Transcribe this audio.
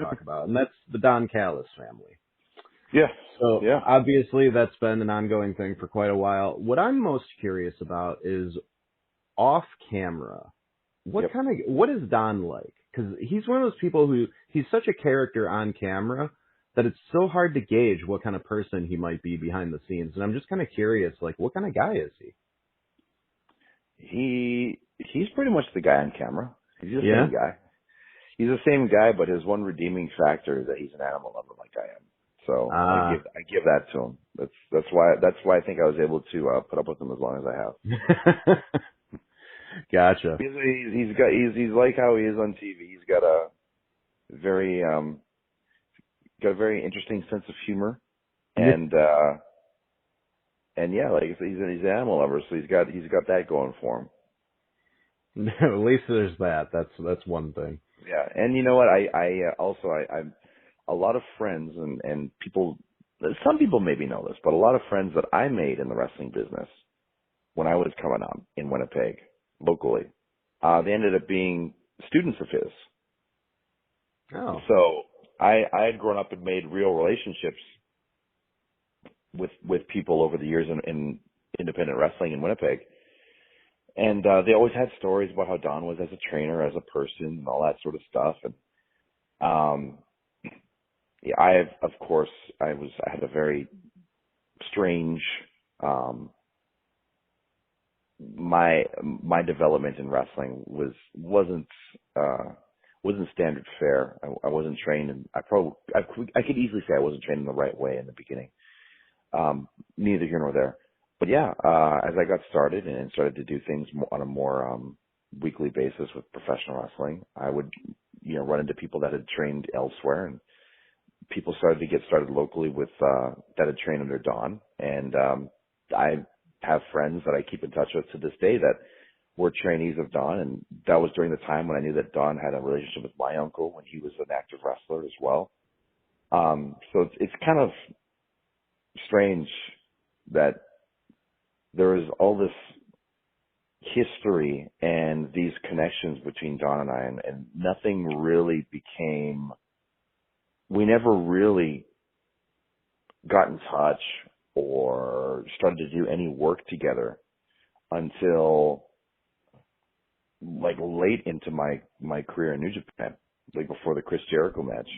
talk about, and that's the Don Callis family. Yeah, So yeah, obviously that's been an ongoing thing for quite a while. What I'm most curious about is off camera. yep. What is Don like? Because he's one of those people who he's such a character on camera that it's so hard to gauge what kind of person he might be behind the scenes. And I'm just kind of curious, like, what kind of guy is he? He's pretty much the guy on camera. He's the Yeah. same guy. He's the same guy, but his one redeeming factor is that he's an animal lover like I am. So Ah. I give that to him. That's why I think I was able to put up with him as long as I have. Gotcha. He's like how he is on TV. He's got a very interesting sense of humor, and yeah, like he's an animal lover, so he's got that going for him. At least there's that. That's one thing. Yeah, and you know what? I'm a lot of friends and people. Some people maybe know this, but a lot of friends that I made in the wrestling business when I was coming up in Winnipeg locally, they ended up being students of his. Oh. So I had grown up and made real relationships with people over the years in independent wrestling in Winnipeg. And they always had stories about how Don was as a trainer, as a person, and all that sort of stuff. And yeah, I had a very strange my development in wrestling wasn't standard fare. I wasn't trained, and I could easily say I wasn't trained in the right way in the beginning. Neither here nor there. But yeah, as I got started and started to do things on a more weekly basis with professional wrestling, I would, run into people that had trained elsewhere, and people started to get started locally with that had trained under Don. And I have friends that I keep in touch with to this day that were trainees of Don, and that was during the time when I knew that Don had a relationship with my uncle when he was an active wrestler as well. So it's kind of strange that there is all this history and these connections between Don and I, and nothing really became, we never really got in touch or started to do any work together until like late into my career in New Japan, like before the Chris Jericho match.